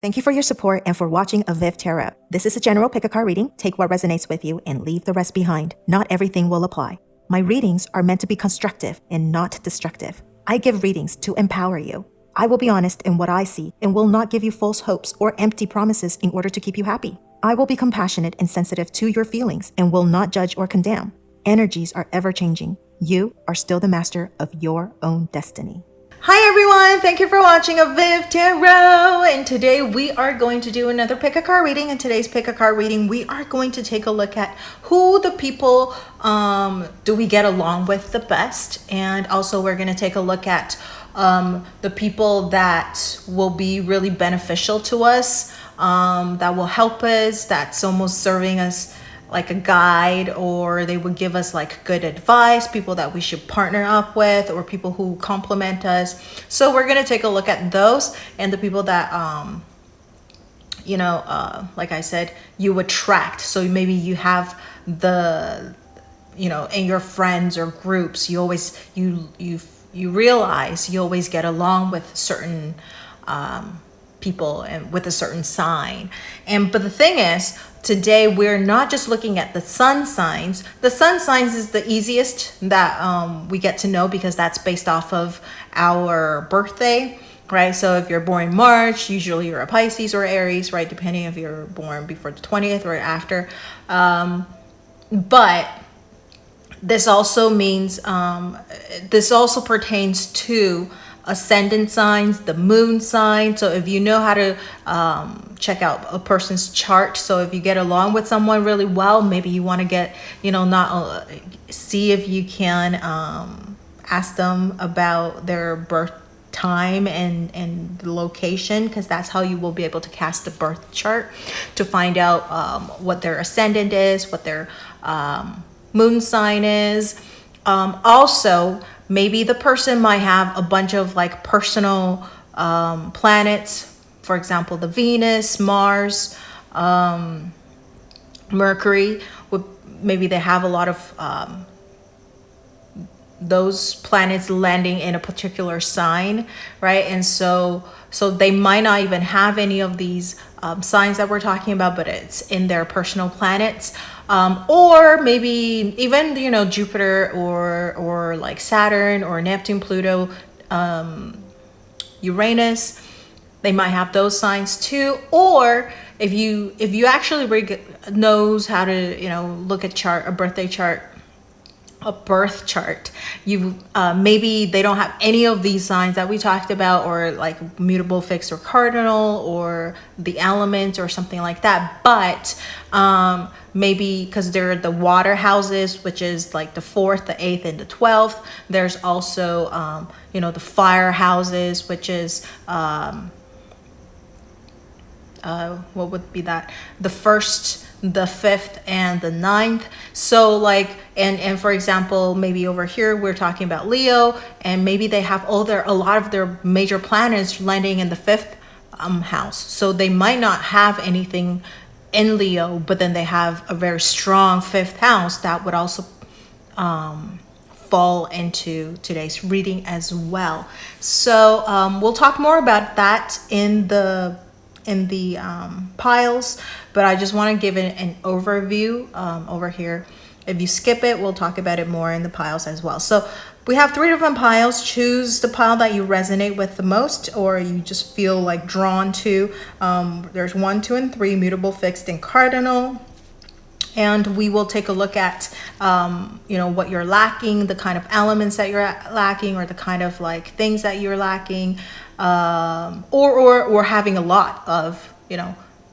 Thank you for your support and for watching avivTarot. This is a general pick a card reading. Take what resonates with you and leave the rest behind. Not everything will apply. My readings are meant to be constructive and not destructive. I give readings to empower you. I will be honest in what I see and will not give you false hopes or empty promises in order to keep you happy. I will be compassionate and sensitive to your feelings and will not judge or condemn. Energies are ever changing. You are still the master of your own destiny. Hi everyone, thank you for watching avivTarot, and today we are going to do another pick a card reading. In today's pick a card reading, we are going to take a look at who the people do we get along with the best, and also we're going to take a look at the people that will be really beneficial to us, that will help us, that's almost serving us like a guide, or they would give us like good advice, people that we should partner up with, or people who compliment us. So we're going to take a look at those and the people that like I said, you attract. So maybe you have the, in your friends or groups, you always you realize you always get along with certain people and with a certain sign. But the thing is, today we're not just looking at the sun signs. The sun signs is the easiest that we get to know because that's based off of our birthday, right? So if you're born in March, usually you're a Pisces or Aries, right? Depending if you're born before the 20th or after. But this also means, this also pertains to ascendant signs, the moon sign. So if you know how to check out a person's chart, so if you get along with someone really well, maybe you want to get, see if you can ask them about their birth time and the location, because that's how you will be able to cast the birth chart to find out what their ascendant is, what their moon sign is. Also, maybe the person might have a bunch of like personal planets, for example, the Venus, Mars, Mercury. Maybe they have a lot of those planets landing in a particular sign, right? And so they might not even have any of these signs that we're talking about, but it's in their personal planets. Or maybe even, Jupiter or like Saturn or Neptune, Pluto, Uranus, they might have those signs too. Or if you actually knows how to, look at a birth chart, you maybe they don't have any of these signs that we talked about, or like mutable, fixed, or cardinal, or the element or something like that. But maybe because they're the water houses, which is like the 4th, the 8th, and the 12th. There's also the fire houses, which is what would be that? The 1st, the 5th, and the 9th. So like, and for example, maybe over here we're talking about Leo, and maybe they have a lot of their major planets landing in the 5th house. So they might not have anything in Leo, but then they have a very strong 5th house that would also fall into today's reading as well. So we'll talk more about that in the piles, but I just want to give it an overview over here. If you skip it, we'll talk about it more in the piles as well. So we have 3 different piles. Choose the pile that you resonate with the most, or you just feel like drawn to. There's 1, 2, and 3, mutable, fixed, and cardinal. And we will take a look at, what you're lacking, the kind of elements that you're lacking, or the kind of like things that you're lacking, or having a lot of,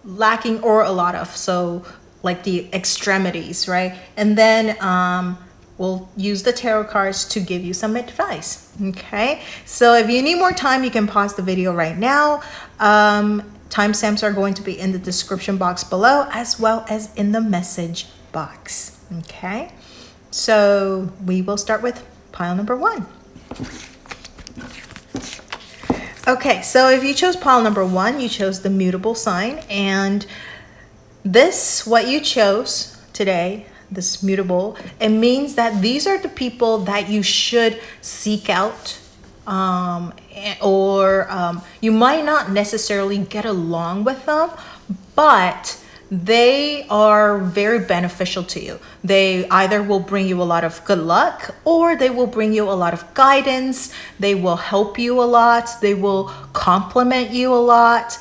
lacking or a lot of. So like the extremities, right? And then we'll use the tarot cards to give you some advice. Okay. So if you need more time, you can pause the video right now. Timestamps are going to be in the description box below, as well as in the message box. Okay, so we will start with pile number 1. Okay, so if you chose pile number 1, you chose the mutable sign, and what you chose today, this mutable, it means that these are the people that you should seek out or you might not necessarily get along with them, but they are very beneficial to you. They either will bring you a lot of good luck, or they will bring you a lot of guidance. They will help you a lot. They will compliment you a lot.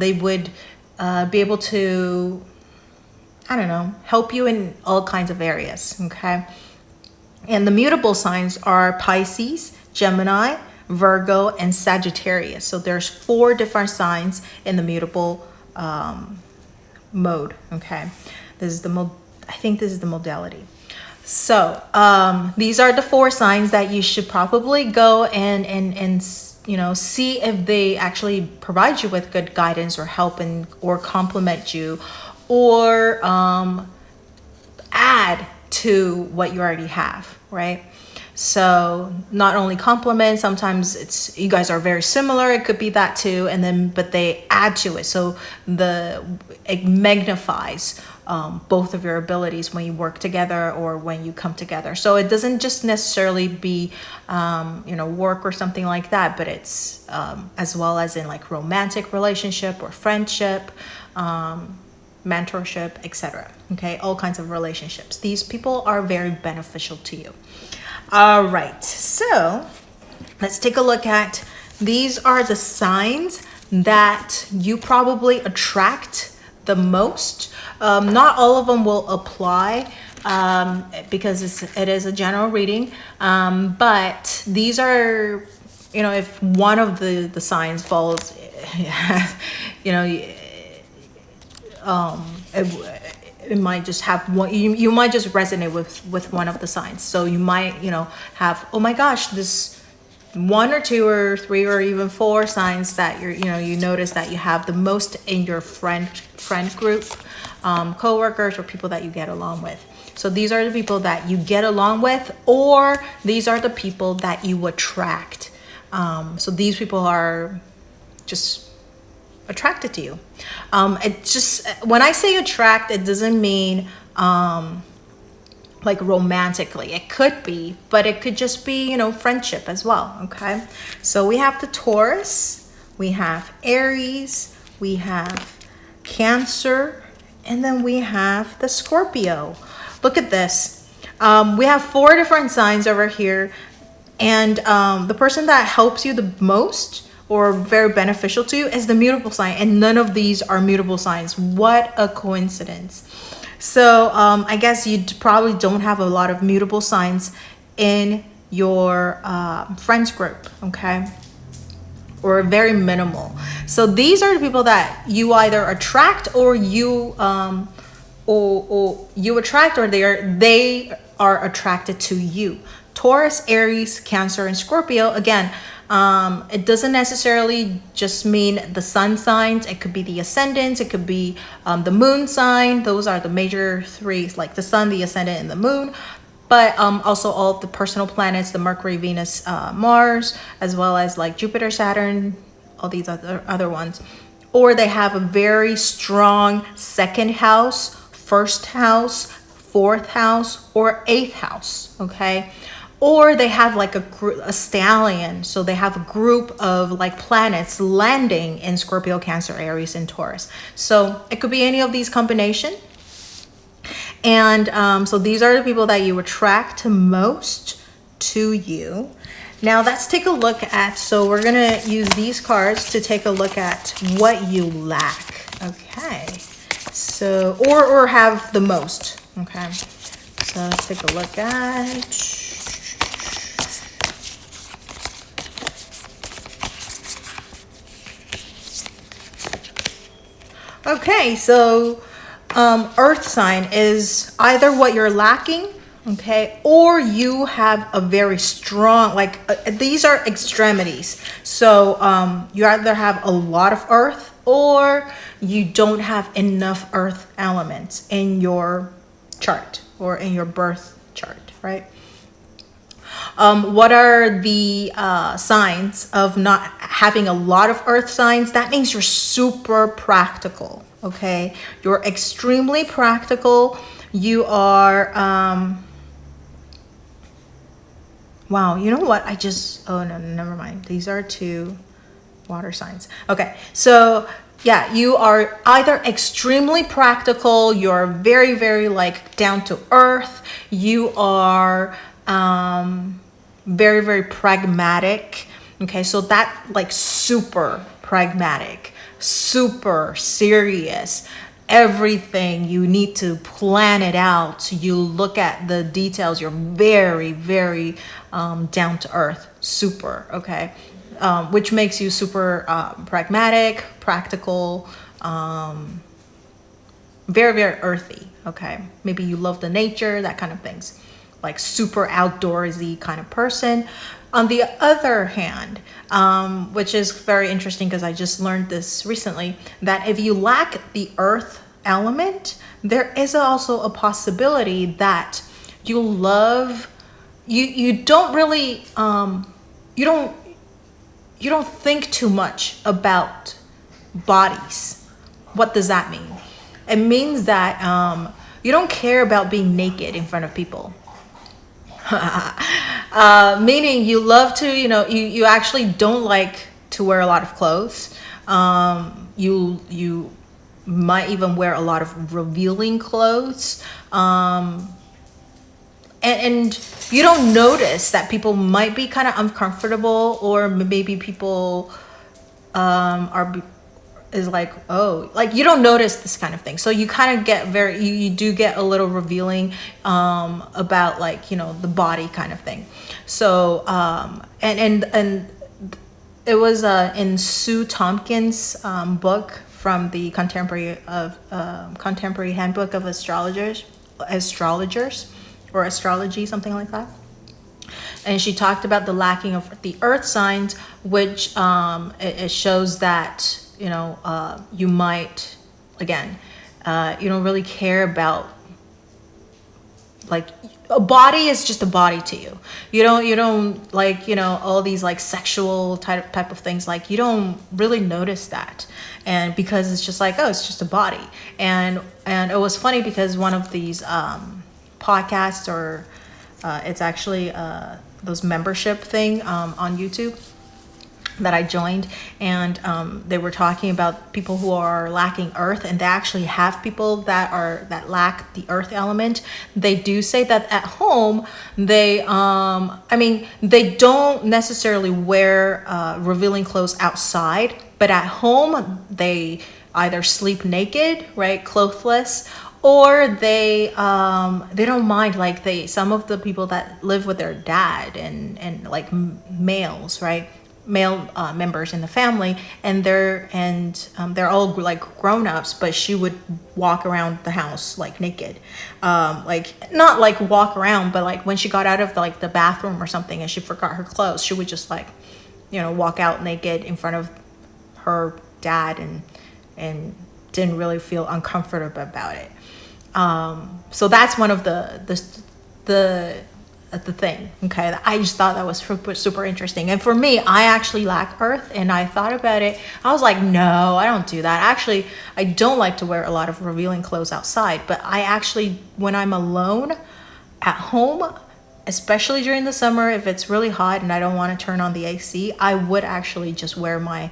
They would be able to, I don't know, help you in all kinds of areas, okay? And the mutable signs are Pisces, Gemini, Virgo, and Sagittarius. So there's 4 different signs in the mutable mode, okay? This is I think this is the modality. So these are the 4 signs that you should probably go and see if they actually provide you with good guidance or help or compliment you, or add to what you already have, right? So not only compliment, sometimes you guys are very similar, it could be that too, but they add to it, so it magnifies both of your abilities when you work together or when you come together. So it doesn't just necessarily be work or something like that, but it's as well as in like romantic relationship or friendship, mentorship, etc. Okay, all kinds of relationships. These people are very beneficial to you. All right, so let's take a look at, these are the signs that you probably attract the most. Not all of them will apply because it is a general reading, but these are, if one of the signs falls, it might just have one, you might just resonate with one of the signs. So you might have, oh my gosh, this 1 or 2 or 3 or even 4 signs that you notice that you have the most in your friend group, co-workers, or people that you get along with. So these are the people that you get along with, or these are the people that you attract. So these people are just attracted to you. It just, when I say attract, it doesn't mean like romantically. It could be, but it could just be, friendship as well. Okay, so we have the Taurus, we have Aries, we have Cancer, and then we have the Scorpio. Look at this. We have 4 different signs over here, and the person that helps you the most or very beneficial to you is the mutable sign, and none of these are mutable signs. What a coincidence. So I guess you probably don't have a lot of mutable signs in your friends group, okay? Or very minimal. So these are the people that you either attract, or you attract, or they are attracted to you. Taurus, Aries, Cancer, and Scorpio. Again, it doesn't necessarily just mean the sun signs. It could be the ascendants. It could be the moon sign. Those are the major 3, like the sun, the ascendant, and the moon. But also all of the personal planets, the Mercury, Venus, Mars, as well as like Jupiter, Saturn, all these other ones. Or they have a very strong 2nd house, 1st house, 4th house, or 8th house, okay? Or they have like a stallion. So they have a group of like planets landing in Scorpio, Cancer, Aries, and Taurus. So it could be any of these combination. And so these are the people that you attract most to you. Now let's take a look at, so we're gonna use these cards to take a look at what you lack. Okay, so, or have the most. Okay, so let's take a look at, okay, so earth sign is either what you're lacking, okay, or you have a very strong, like these are extremities. So you either have a lot of earth, or you don't have enough earth elements in your chart or in your birth chart, right? What are the signs of not having a lot of earth signs? That means you're super practical, okay? You're extremely practical. You are Wow, you know what? Oh no, never mind. These are 2 water signs. Okay, so yeah, you are either extremely practical, you're very, very like down to earth, you are very, very pragmatic. Okay, so that like super pragmatic, super serious. Everything you need to plan it out. You look at the details. You're very, very down to earth, super. Okay, which makes you super pragmatic, practical, very, very earthy. Okay, maybe you love the nature, that kind of things, like super outdoorsy kind of person. On the other hand, which is very interesting because I just learned this recently, that if you lack the earth element, there is also a possibility that you don't really you don't think too much about bodies. What does that mean? It means that you don't care about being naked in front of people. Meaning you love to, you actually don't like to wear a lot of clothes. You might even wear a lot of revealing clothes. And you don't notice that people might be kind of uncomfortable, or maybe people is like, oh, like you don't notice this kind of thing. So you kind of get you do get a little revealing about like, the body kind of thing. So and it was in Sue Tompkins' book from the Contemporary Handbook of Astrologers or Astrology, something like that. And she talked about the lacking of the earth signs, which it shows that you might, again, you don't really care about, like, a body is just a body to you. You don't like, all these like sexual type of things, like you don't really notice that. And because it's just like, oh, it's just a body. And it was funny because one of these podcasts, or it's actually those membership thing on YouTube that I joined, and they were talking about people who are lacking earth, and they actually have people that lack the earth element. They do say that at home they they don't necessarily wear revealing clothes outside, but at home they either sleep naked, right, clothless, or they don't mind, like some of the people that live with their dad and like males, right, male members in the family, and they're all like grown-ups, but she would walk around the house like naked, like not like walk around, but like when she got out of the bathroom or something and she forgot her clothes, she would just like walk out naked in front of her dad and didn't really feel uncomfortable about it. So that's one of the thing. Okay, I just thought that was super interesting. And for me, I actually lack earth, and I thought about it. I was like, no, I don't do that. Actually, I don't like to wear a lot of revealing clothes outside, but I actually, when I'm alone at home, especially during the summer, if it's really hot and I don't want to turn on the AC, I would actually just wear my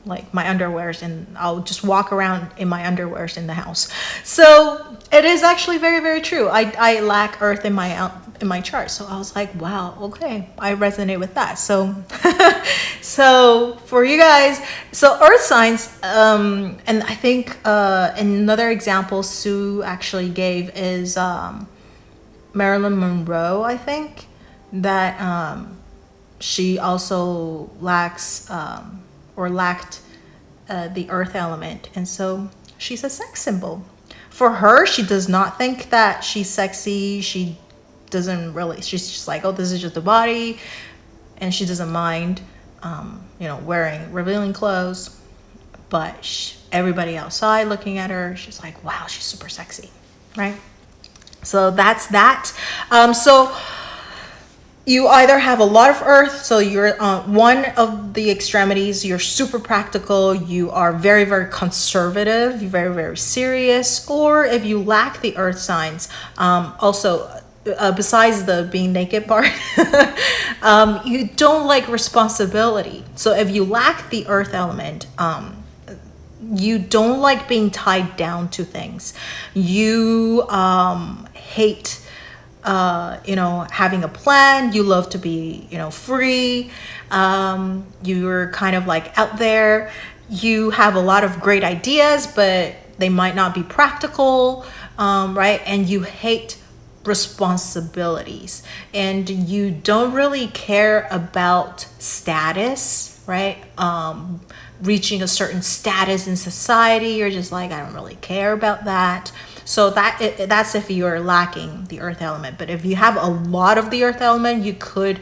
like my underwears, and I'll just walk around in my underwears in the house. So it is actually very, very true. I lack earth in my chart. So I was like, wow, okay, I resonate with that. So so for you guys, so earth signs, and I think another example Sue actually gave is Marilyn Monroe, I think, that she also lacks or lacked the earth element, and so she's a sex symbol. For her, she does not think that she's sexy. She doesn't really, she's just like, oh, this is just a body, and she doesn't mind wearing revealing clothes, but everybody outside looking at her, she's like, wow, she's super sexy, right? So that's that. So you either have a lot of earth, so you're one of the extremities, you're super practical, you are very, very conservative, you're very, very serious, or if you lack the earth signs, also besides the being naked part, you don't like responsibility. So if you lack the earth element, you don't like being tied down to things. You hate having a plan. You love to be free. You're kind of like out there. You have a lot of great ideas, but they might not be practical, right? And you hate responsibilities, and you don't really care about status, right? Reaching a certain status in society. You're just like, I don't really care about that. So that's if you're lacking the earth element. But if you have a lot of the earth element, you could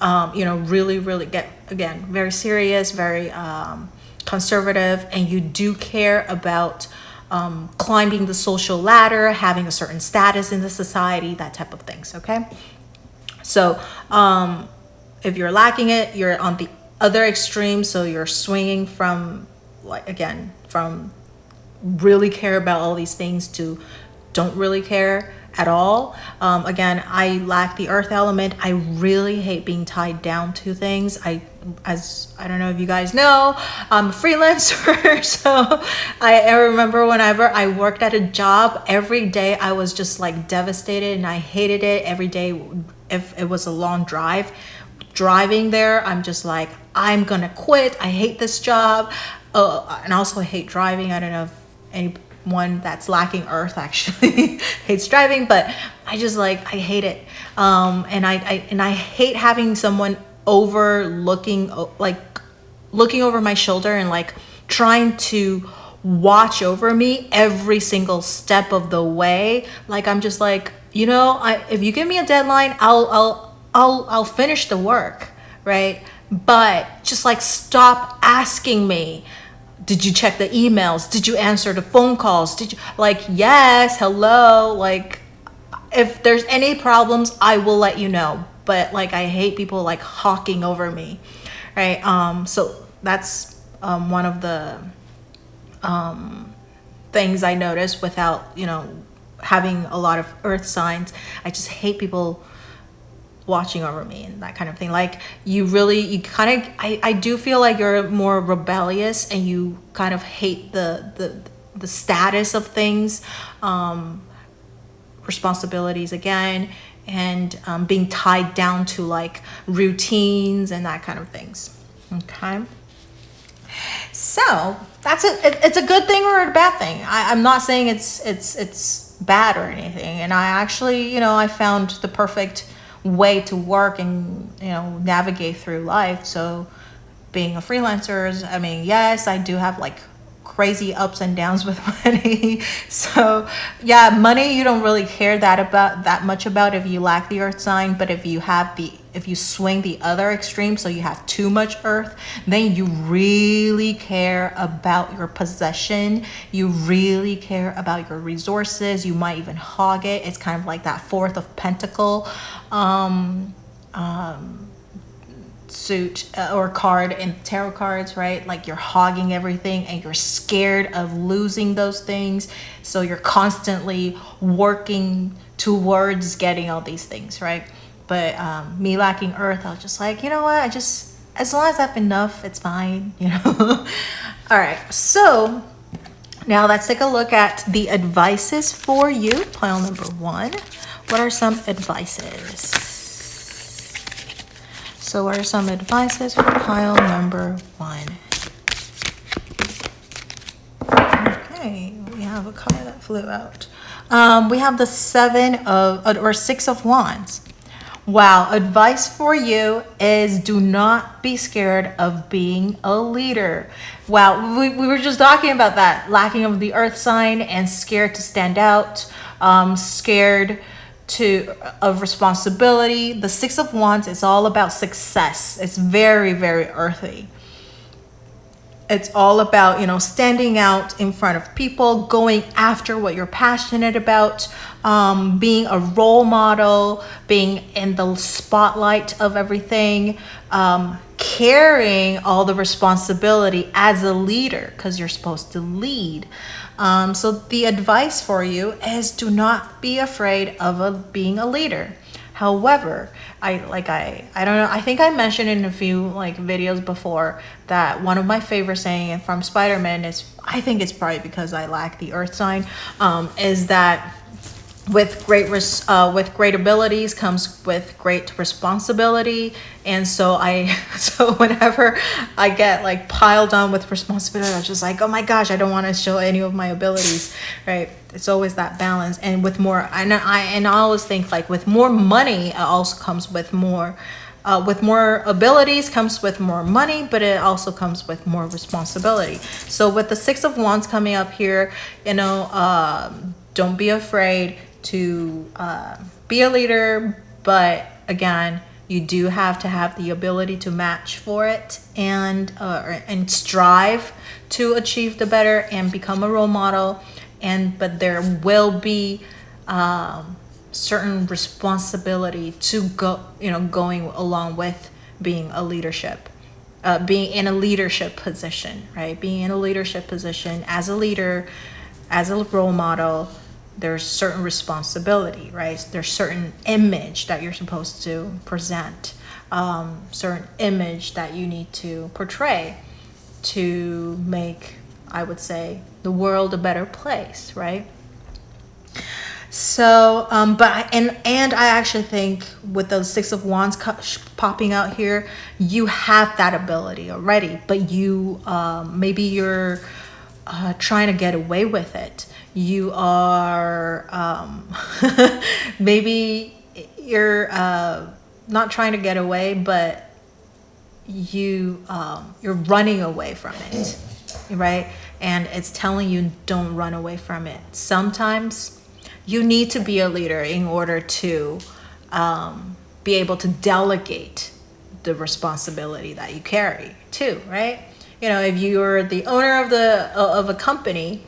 really get, again, very serious, very conservative, and you do care about climbing the social ladder, having a certain status in the society, that type of things. Okay, so if you're lacking it, you're on the other extreme. So you're swinging from from really care about all these things to don't really care at all. Again, I lack the earth element. I really hate being tied down to things. I don't know if you guys know, I'm a freelancer. So I remember whenever I worked at a job, every day I was just like devastated, and I hated it. Every day, if it was a long driving there, I'm just like, I'm gonna quit. I hate this job. And also I hate driving. I don't know if anyone that's lacking earth actually hates driving, but I hate it. And I hate having someone looking over my shoulder and like trying to watch over me every single step of the way. Like, I'm just like, if you give me a deadline, I'll finish the work, right? But just like, stop asking me, did you check the emails? Did you answer the phone calls? Did you, like, yes, hello, like, if there's any problems, I will let you know. But like, I hate people like hawking over me, right? So that's one of the things I noticed without having a lot of earth signs. I just hate people watching over me and that kind of thing. Like, I do feel like you're more rebellious, and you kind of hate the status of things, responsibilities again, and being tied down to like routines and that kind of things. Okay, so that's it. It's a good thing or a bad thing. I'm not saying it's bad or anything. And I actually, I found the perfect way to work and navigate through life. So being a freelancer, I mean, yes, I do have like crazy ups and downs with money. So yeah, money you don't really care that much about if you lack the earth sign. But if you swing the other extreme, so you have too much earth, then you really care about your possession. You really care about your resources. You might even hog it. It's kind of like that Fourth of Pentacle suit or card in tarot cards, right? Like, you're hogging everything and you're scared of losing those things. So you're constantly working towards getting all these things, right? But me lacking earth, I was just like, you know what? As long as I have enough, it's fine, All right. So now let's take a look at the advices for you. Pile number 1. What are some advices? So what are some advices for pile number 1? Okay, we have a card that flew out. We have the 6 of Wands. Wow, advice for you is do not be scared of being a leader. Wow, we were just talking about that, lacking of the earth sign and scared to stand out, scared of responsibility. The 6 of Wands is all about success. It's very, very earthy. It's all about, standing out in front of people, going after what you're passionate about, being a role model, being in the spotlight of everything, carrying all the responsibility as a leader, because you're supposed to lead. So the advice for you is do not be afraid of being a leader. However, I don't know, I think I mentioned in a few videos before that one of my favorite saying from Spider-Man is, I think it's probably because I lack the earth sign, is that with great abilities comes with great responsibility. And so whenever I get piled on with responsibility, I'm just like, oh my gosh, I don't want to show any of my abilities, right? It's always that balance. And with more, I always think with more money, it also comes with more abilities comes with more money, but it also comes with more responsibility. So with the Six of Wands coming up here, don't be afraid to be a leader, but again, you do have to have the ability to match for it and strive to achieve the better and become a role model. But there will be certain responsibility to going along with being a leadership, being in a leadership position, right? Being in a leadership position as a leader, as a role model, there's certain responsibility, right? There's certain image that you're supposed to present, certain image that you need to portray to make, I would say, the world a better place, right? So, I actually think with the Six of Wands popping out here, you have that ability already, but you, maybe you're trying to get away with it. You are, maybe you're not trying to get away, but you're running away from it, right? And it's telling you don't run away from it. Sometimes you need to be a leader in order to be able to delegate the responsibility that you carry too, right? If you're the owner of a company,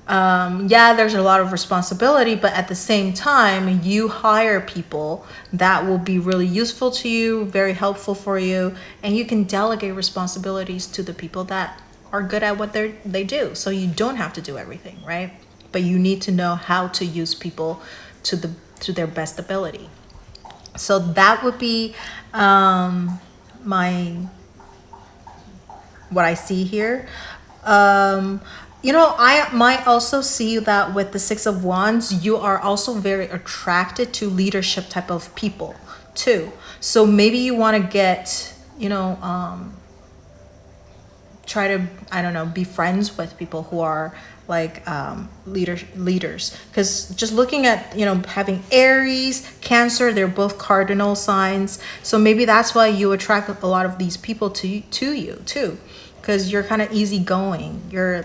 there's a lot of responsibility, but at the same time, you hire people that will be really useful to you, very helpful for you, and you can delegate responsibilities to the people that are good at what they do. So you don't have to do everything, right? But you need to know how to use people to their best ability. So that would be what I see here. I might also see that with the Six of Wands, you are also very attracted to leadership type of people too. So maybe you want to get, try to, be friends with people who are leaders. Because just looking at, having Aries, Cancer, they're both cardinal signs. So maybe that's why you attract a lot of these people to you too. Because you're kind of easygoing. You're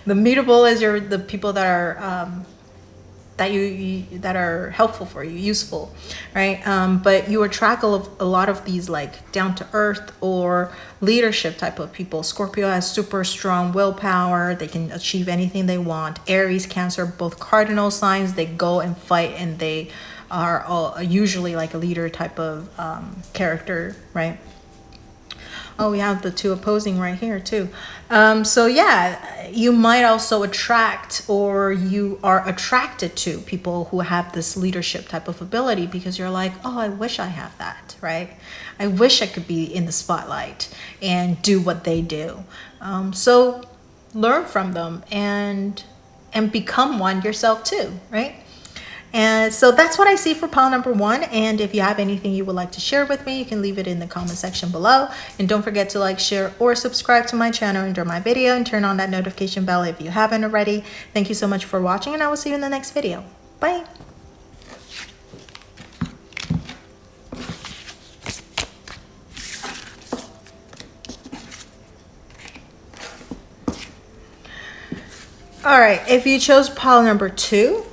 the mutable is the people that are that are helpful for you, useful, right? But you attract a lot of these down to earth or leadership type of people. Scorpio has super strong willpower. They can achieve anything they want. Aries, Cancer, both cardinal signs. They go and fight, and they are usually a leader type of character, right? Oh, we have the two opposing right here too. So yeah, you might also attract, or you are attracted to people who have this leadership type of ability because you're like, oh, I wish I have that, right? I wish I could be in the spotlight and do what they do. So learn from them and become one yourself too, right? And so that's what I see for pile number 1. And if you have anything you would like to share with me, you can leave it in the comment section below. And don't forget to like, share, or subscribe to my channel under my video, and turn on that notification bell if you haven't already. Thank you so much for watching, and I will see you in the next video. Bye. All right, if you chose pile number 2,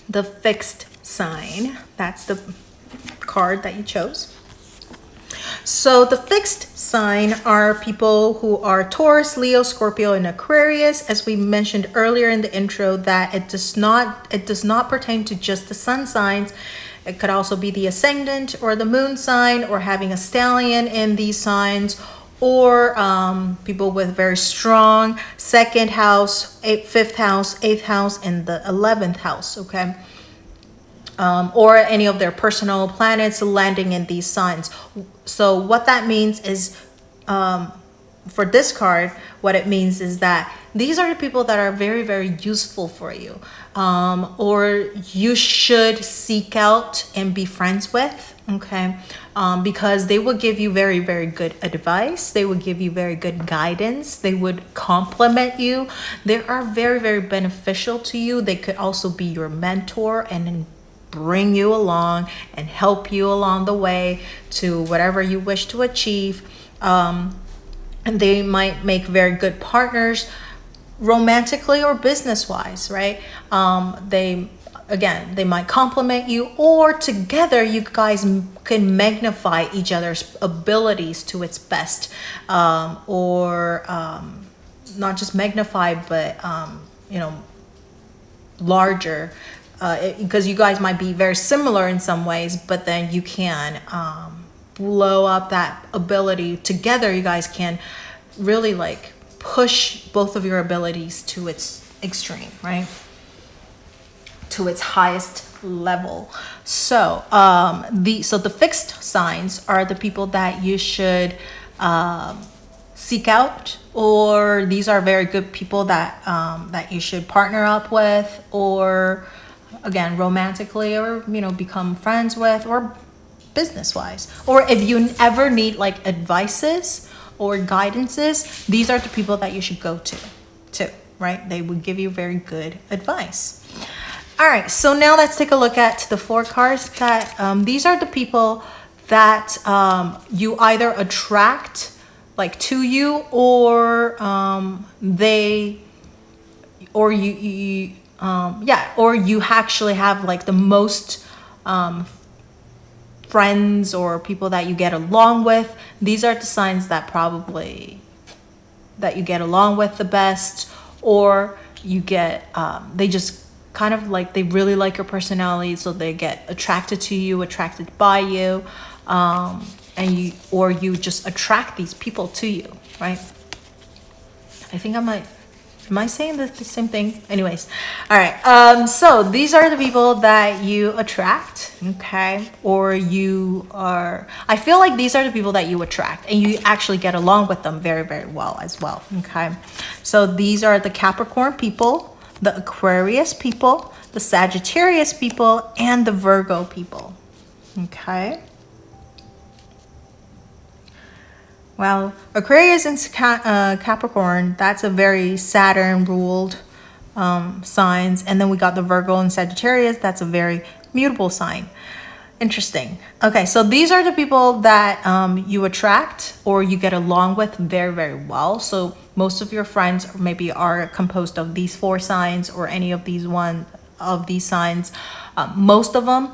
the fixed sign, that's the card that you chose. So the fixed sign are people who are Taurus, Leo, Scorpio, and Aquarius. As we mentioned earlier in the intro, that it does not pertain to just the sun signs. It could also be the ascendant or the moon sign, or having a stallion in these signs, or people with very strong second house, fifth house, eighth house, and the 11th house, okay? Or any of their personal planets landing in these signs. So what that means is, for this card, what it means is that these are the people that are very, very useful for you, or you should seek out and be friends with, okay? Because they will give you very, very good advice. They will give you very good guidance. They would compliment you. They are very, very beneficial to you. They could also be your mentor and bring you along and help you along the way to whatever you wish to achieve. And they might make very good partners romantically or business-wise, right? They might compliment you, or together you guys can magnify each other's abilities to its best, or not just magnify, but larger, because you guys might be very similar in some ways, but then you can blow up that ability together. You guys can really like push both of your abilities to its extreme, right? To its highest level. So the fixed signs are the people that you should seek out, or these are very good people that that you should partner up with, or again romantically, or become friends with, or business wise. Or if you ever need like advices or guidances, these are the people that you should go to, right? They would give you very good advice. All right, so now let's take a look at the 4 cards that these are the people that you either attract like to you, or or you actually have like the most friends or people that you get along with. These are the signs that you get along with the best, or you get they just kind of like, they really like your personality, so they get attracted to you, attracted by you, and you just attract these people to you, right? I think am I saying the same thing? Anyways, all right. So these are the people that you attract, okay? Or I feel like these are the people that you attract, and you actually get along with them very, very well as well, okay? So these are the Capricorn people, the Aquarius people, the Sagittarius people, and the Virgo people, okay? Well, Aquarius and Capricorn, that's a very Saturn-ruled signs. And then we got the Virgo and Sagittarius, that's a very mutable sign. Interesting. Okay, so these are the people that you attract or you get along with very, very well. So most of your friends maybe are composed of these 4 signs, or any of these signs. Most of them.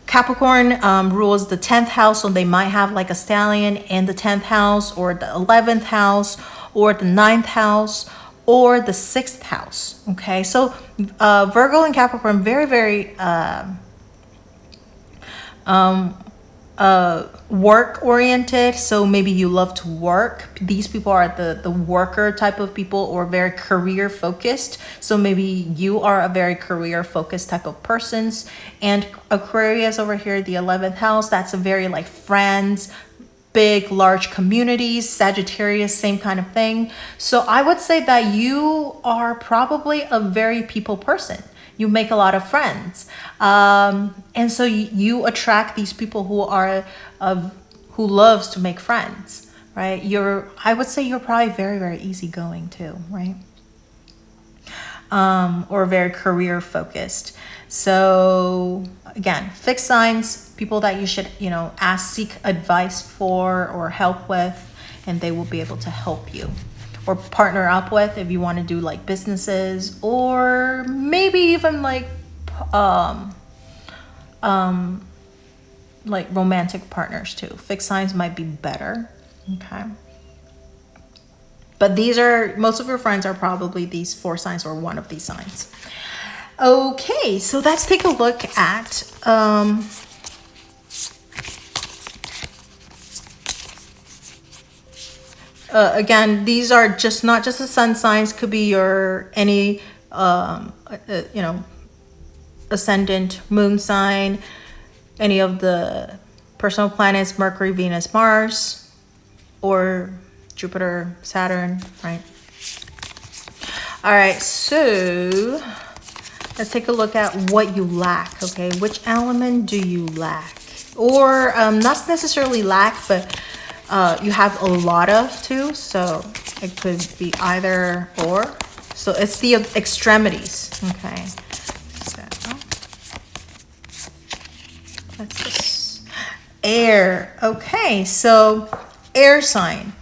Capricorn rules the 10th house, so they might have like a stallion in the 10th house, or the 11th house, or the 9th house, or the 6th house. Okay, so Virgo and Capricorn, very, very work oriented. So maybe you love to work. These people are the worker type of people, or very career focused. So maybe you are a very career focused type of persons. And Aquarius over here, the 11th house, that's a very like friends, big, large communities. Sagittarius, same kind of thing. So I would say that you are probably a very people person. You make a lot of friends, and so you attract these people who loves to make friends, right? I would say you're probably very, very easygoing too, right? Or very career focused. So again, fixed signs, people that you should seek advice for or help with, and they will be able to help you. Or partner up with if you want to do like businesses, or maybe even like like romantic partners too. Fixed signs might be better. Okay. But most of your friends are probably these 4 signs or one of these signs. Okay, so let's take a look at again, these are not just the sun signs, could be any ascendant, moon sign, any of the personal planets, Mercury, Venus, Mars, or Jupiter, Saturn, right? All right, so let's take a look at what you lack, okay? Which element do you lack? Or not necessarily lack, but you have a lot of too, so it could be either or. So it's the extremities, okay? So what's this? Air, okay, so air sign.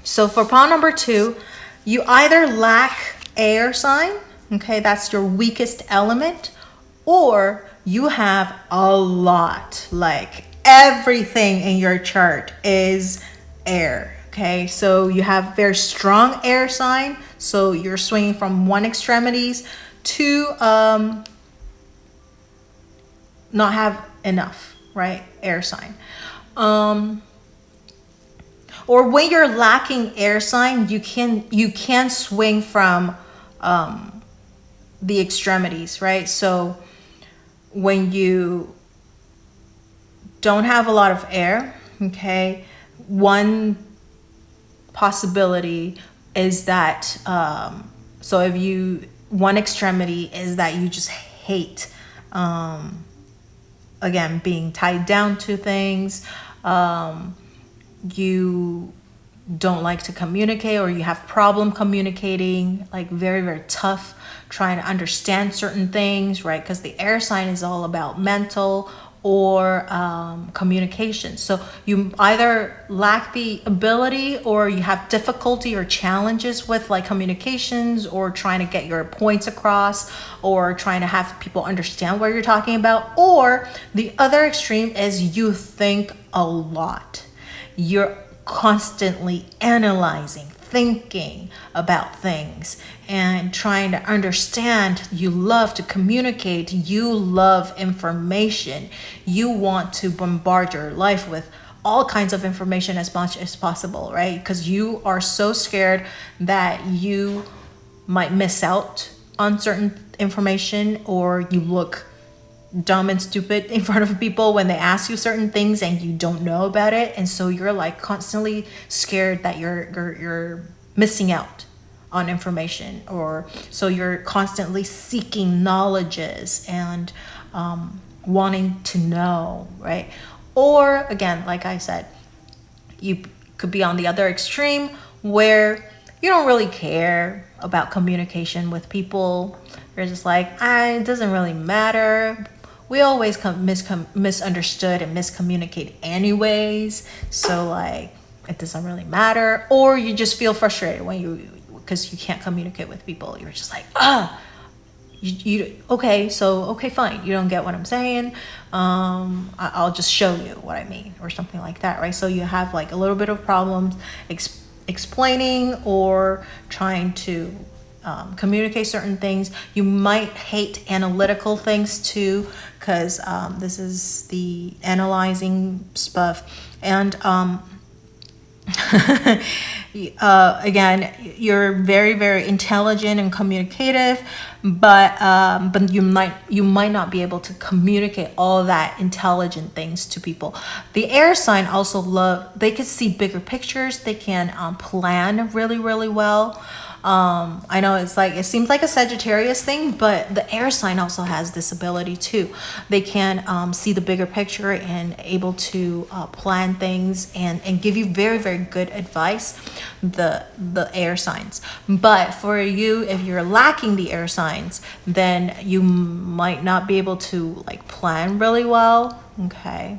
So for pile number 2, you either lack air sign, okay, that's your weakest element, or you have a lot, like everything in your chart is air, okay? So you have very strong air sign, so you're swinging from one extremities to not have enough, right? Air sign. Or when you're lacking air sign, you can swing from the extremities, right? So when you don't have a lot of air, okay, one possibility is that so if one extremity is that you just hate again being tied down to things, you don't like to communicate, or you have problem communicating, like very, very tough trying to understand certain things, right? Because the air sign is all about mental or communication. So you either lack the ability, or you have difficulty or challenges with like communications, or trying to get your points across, or trying to have people understand what you're talking about. Or the other extreme is you think a lot. You're constantly analyzing, thinking about things, and trying to understand. You love to communicate. You love information. You want to bombard your life with all kinds of information as much as possible, right? Because you are so scared that you might miss out on certain information, or you look dumb and stupid in front of people when they ask you certain things and you don't know about it. And so you're like constantly scared that you're missing out on information, or so you're constantly seeking knowledges and wanting to know, right? Or again, like I said, you could be on the other extreme where you don't really care about communication with people. You're just like, it doesn't really matter. We always misunderstood and miscommunicate anyways, so like it doesn't really matter. Or you just feel frustrated because you can't communicate with people. You're just like, okay, fine, you don't get what I'm saying, I'll just show you what I mean, or something like that, right? So you have like a little bit of problems explaining or trying to communicate certain things. You might hate analytical things too, because this is the analyzing stuff. And again, you're very, very intelligent and communicative, but you might not be able to communicate all that intelligent things to people. The air sign also they could see bigger pictures. They can plan really, really well. I know it seems like a Sagittarius thing, but the air sign also has this ability too. They can see the bigger picture and able to plan things and give you very, very good advice, the air signs. But for you, if you're lacking the air signs, then you might not be able to like plan really well, okay?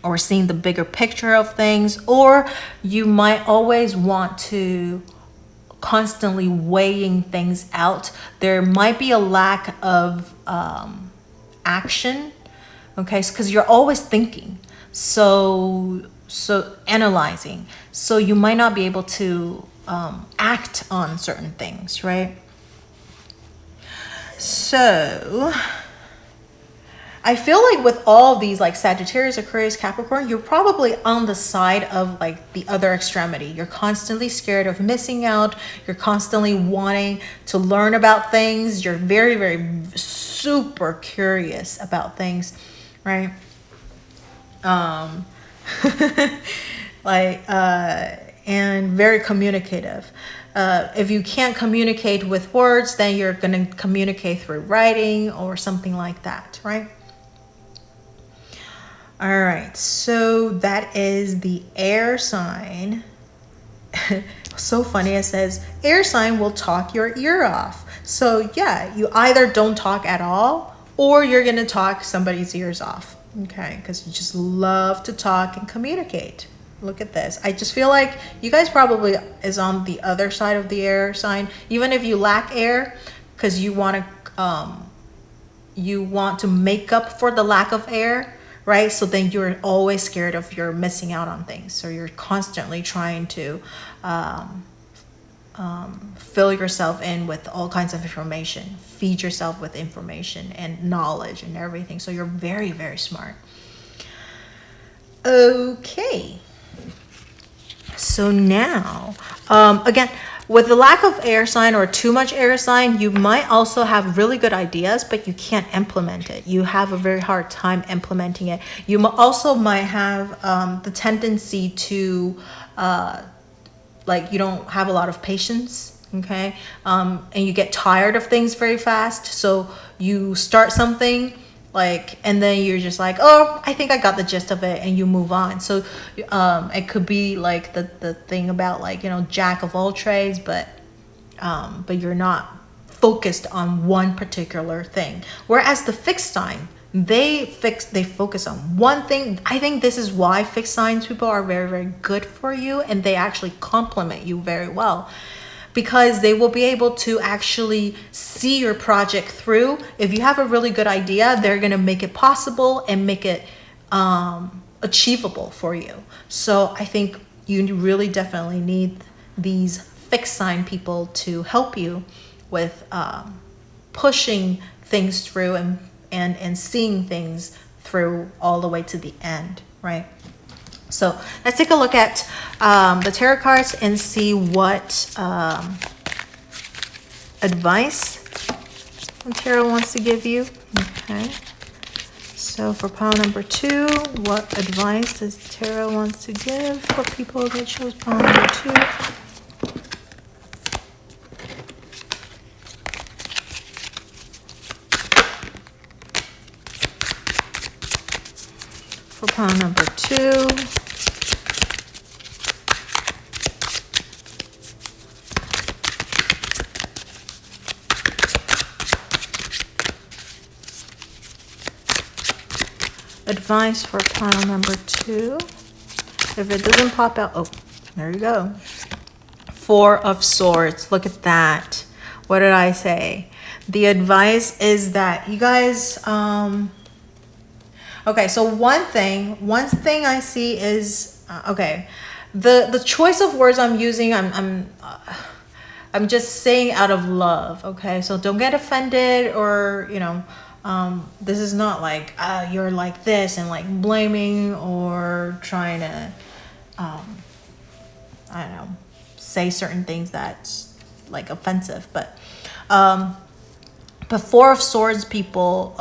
Or seeing the bigger picture of things, or you might always want to constantly weighing things out. There might be a lack of action. Okay, because you're always thinking, so analyzing, so you might not be able to act on certain things, right? So I feel like with all these, like Sagittarius, Aquarius, Capricorn, you're probably on the side of like the other extremity. You're constantly scared of missing out. You're constantly wanting to learn about things. You're very, very super curious about things, right? And very communicative. If you can't communicate with words, then you're going to communicate through writing or something like that, right? All right, so that is the air sign. So funny, it says air sign will talk your ear off. So yeah, you either don't talk at all or you're going to talk somebody's ears off. Okay, because you just love to talk and communicate. Look at this. I just feel like you guys probably is on the other side of the air sign, even if you lack air, because you want to make up for the lack of air, right? So then you're always scared of you're missing out on things. So you're constantly trying to fill yourself in with all kinds of information, feed yourself with information and knowledge and everything. So you're very, very smart. Okay. So now, again, with the lack of air sign or too much air sign, you might also have really good ideas, but you can't implement it. You have a very hard time implementing it. You also might have the tendency to, like, you don't have a lot of patience, okay? And you get tired of things very fast. So you start something, like, and then you're just like, oh, I think I got the gist of it, and you move on. So it could be like the thing about, like, you know, jack of all trades, but you're not focused on one particular thing. Whereas the fixed sign, they focus on one thing. I think this is why fixed signs people are very, very good for you, and they actually complement you very well, because they will be able to actually see your project through. If you have a really good idea, they're going to make it possible and make it achievable for you. So I think you really definitely need these fixed sign people to help you with pushing things through and seeing things through all the way to the end, right? So let's take a look at the tarot cards and see what advice the tarot wants to give you. Okay. So for pile number 2, what advice does the tarot want to give for people that chose pile number 2? For pile number 2. Advice for pile number 2. If it doesn't pop out, oh, there you go. 4 of Swords. Look at that. What did I say? The advice is that you guys, okay, so one thing I see is, okay, the choice of words I'm using, I'm just saying out of love, okay? So don't get offended, or, you know, this is not like you're like this and like blaming or trying to I don't know, say certain things that's like offensive, but 4 of Swords people,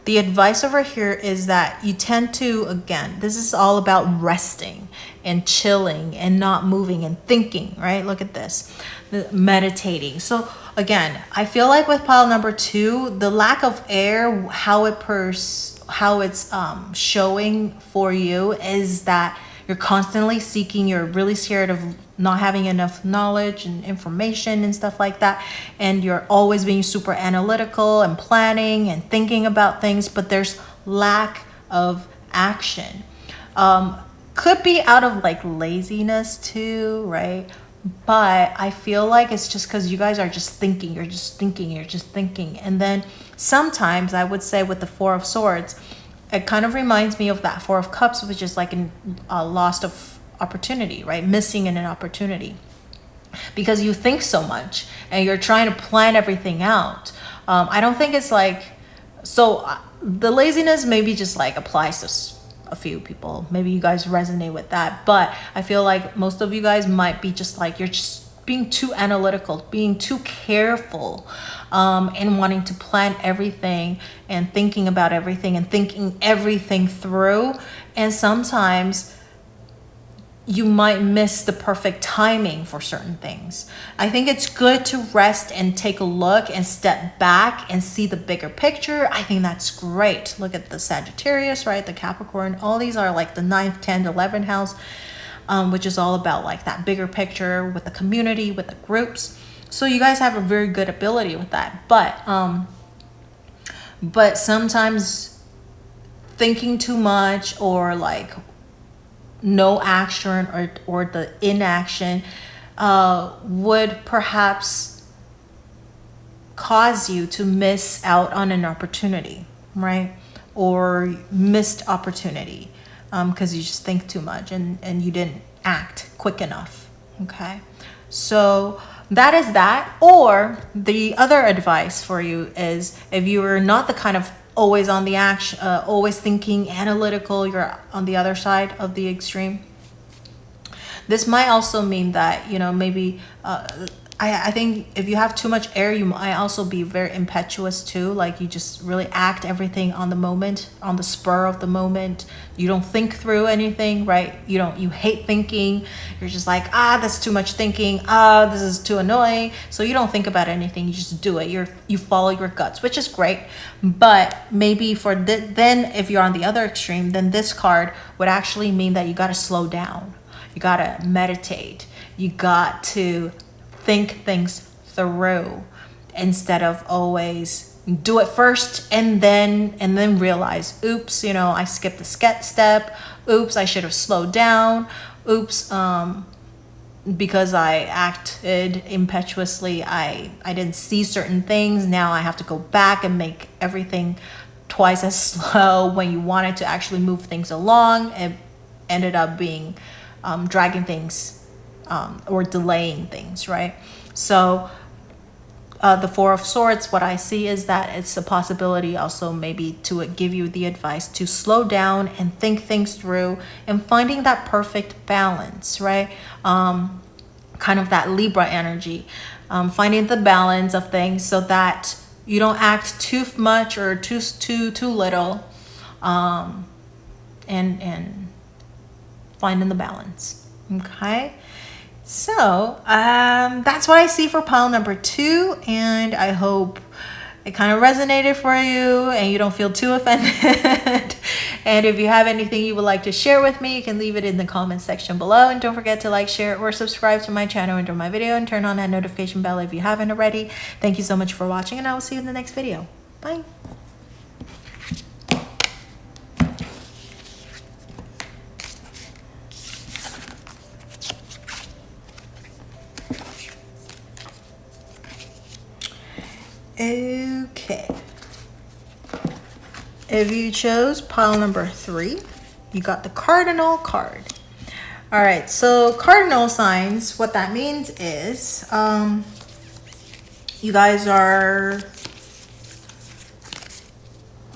the advice over here is that you tend to, again, this is all about resting and chilling and not moving and thinking, right? Look at this, meditating. So again, I feel like with pile number 2, the lack of air, how it's showing for you is that you're constantly seeking, you're really scared of not having enough knowledge and information and stuff like that, and you're always being super analytical and planning and thinking about things, but there's lack of action. Could be out of like laziness too, right? But I feel like it's just because you guys are just thinking, you're just thinking. And then sometimes I would say with the Four of Swords, it kind of reminds me of that Four of Cups, which is like a loss of opportunity, right? Missing in an opportunity. Because you think so much and you're trying to plan everything out. I don't think it's like, so the laziness maybe just like applies to a few people. Maybe you guys resonate with that, but I feel like most of you guys might be just like, you're just being too analytical, being too careful, and wanting to plan everything and thinking about everything and thinking everything through. And sometimes you might miss the perfect timing for certain things. I think it's good to rest and take a look and step back and see the bigger picture. I think that's great. Look at the Sagittarius, right? The Capricorn, all these are like the 9th, 10th, 11th house, which is all about like that bigger picture with the community, with the groups. So you guys have a very good ability with that. But sometimes thinking too much or like no action or the inaction would perhaps cause you to miss out on an opportunity, right? Or missed opportunity because you just think too much and you didn't act quick enough, okay? So that is that. Or the other advice for you is, if you are not the kind of always on the action, always thinking analytical, you're on the other side of the extreme. This might also mean that, you know, maybe I think if you have too much air, you might also be very impetuous too. Like you just really act everything on the moment, on the spur of the moment. You don't think through anything, right? You hate thinking. You're just like, that's too much thinking. This is too annoying. So you don't think about anything. You just do it. You follow your guts, which is great. But maybe then if you're on the other extreme, then this card would actually mean that you got to slow down. You got to meditate. You got to think things through instead of always do it first and then realize, oops, you know, I skipped the step. Oops, I should have slowed down. Oops, because I acted impetuously, I didn't see certain things. Now I have to go back and make everything twice as slow when you wanted to actually move things along. It ended up being dragging things or delaying things, right? So the Four of Swords, what I see is that it's a possibility also maybe to give you the advice to slow down and think things through and finding that perfect balance, right? Kind of that Libra energy, finding the balance of things so that you don't act too much or too little, and finding the balance. Okay. So that's what I see for pile number 2, and I hope it kind of resonated for you and you don't feel too offended. And if you have anything you would like to share with me, you can leave it in the comment section below. And don't forget to like, share, or subscribe to my channel under my video, and turn on that notification bell if you haven't already. Thank you so much for watching, and I will see you in the next video. Bye. Okay, if you chose pile number 3, you got the cardinal card. All right, so cardinal signs, what that means is you guys are,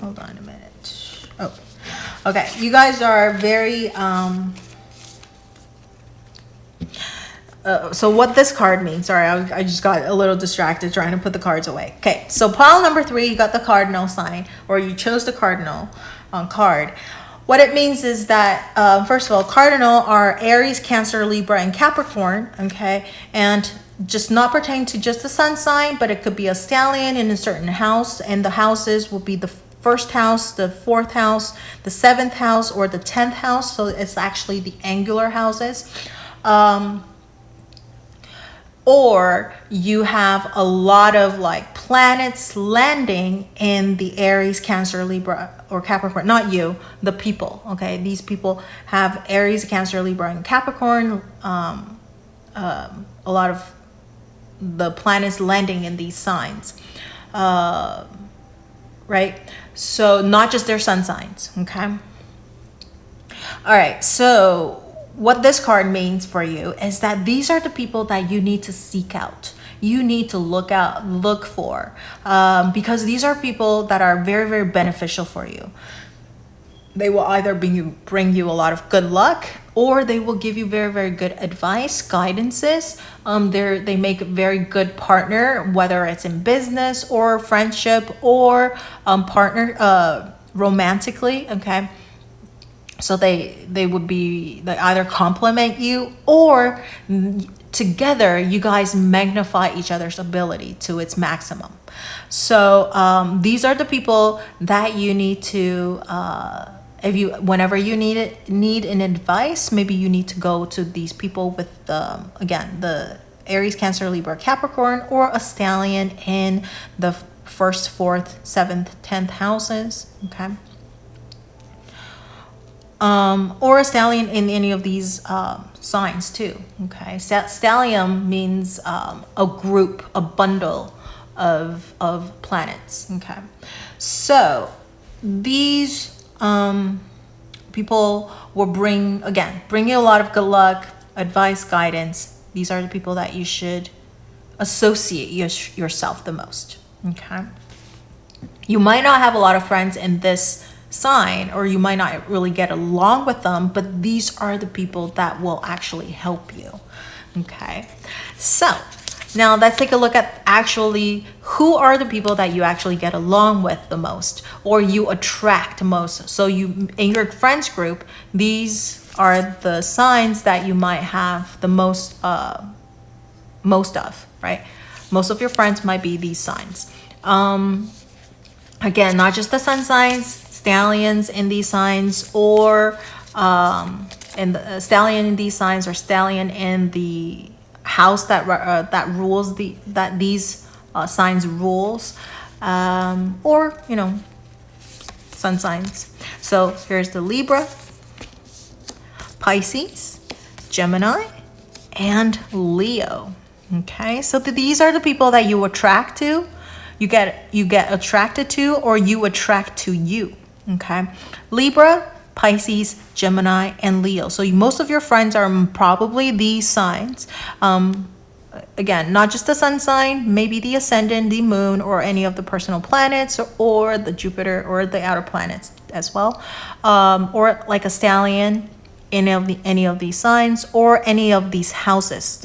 hold on a minute. Oh, okay, you guys are very so what this card means, sorry, I just got a little distracted trying to put the cards away. Okay, so pile number 3, you got the cardinal sign, or you chose the cardinal card. What it means is that, first of all, cardinal are Aries, Cancer, Libra, and Capricorn, okay? And just not pertain to just the sun sign, but it could be a stallion in a certain house, and the houses will be the 1st house, the 4th house, the 7th house, or the 10th house. So it's actually the angular houses. Or you have a lot of like planets landing in the Aries, Cancer, Libra, or Capricorn. Not you, the people, okay? These people have Aries, Cancer, Libra, and Capricorn a lot of the planets landing in these signs, right? So not just their sun signs, okay? All right, so what this card means for you is that these are the people that you need to seek out. You need to look for, because these are people that are very, very beneficial for you. They will either bring you a lot of good luck, or they will give you very, very good advice, guidances. They make a very good partner, whether it's in business or friendship or partner romantically, okay? So they either compliment you, or together you guys magnify each other's ability to its maximum. So these are the people that you need to whenever you need an advice, maybe you need to go to these people with the Aries, Cancer, Libra, Capricorn, or a stallion in the 1st, 4th, 7th, 10th houses, okay? Or a stallion in any of these signs too, okay? Stallion means a group, a bundle of planets, okay? So these people will bring you a lot of good luck, advice, guidance. These are the people that you should associate yourself the most, okay? You might not have a lot of friends in this sign, or you might not really get along with them, but these are the people that will actually help you, okay? So now let's take a look at actually who are the people that you actually get along with the most, or you attract most. So in your friends group, these are the signs that you might have the most of, right? Most of your friends might be these signs. Again, not just the sun signs, stallions in these signs, or stallion in these signs, or stallion in the house that rules these signs rules, or sun signs. So here's the Libra, Pisces, Gemini, and Leo. Okay, so these are the people that you attract to, you get attracted to, or you attract to you. Okay, Libra, Pisces, Gemini, and Leo. So most of your friends are probably these signs. Again, not just the sun sign, maybe the ascendant, the moon, or any of the personal planets, or the Jupiter, or the outer planets as well, or like a stallion in any of these signs, or any of these houses.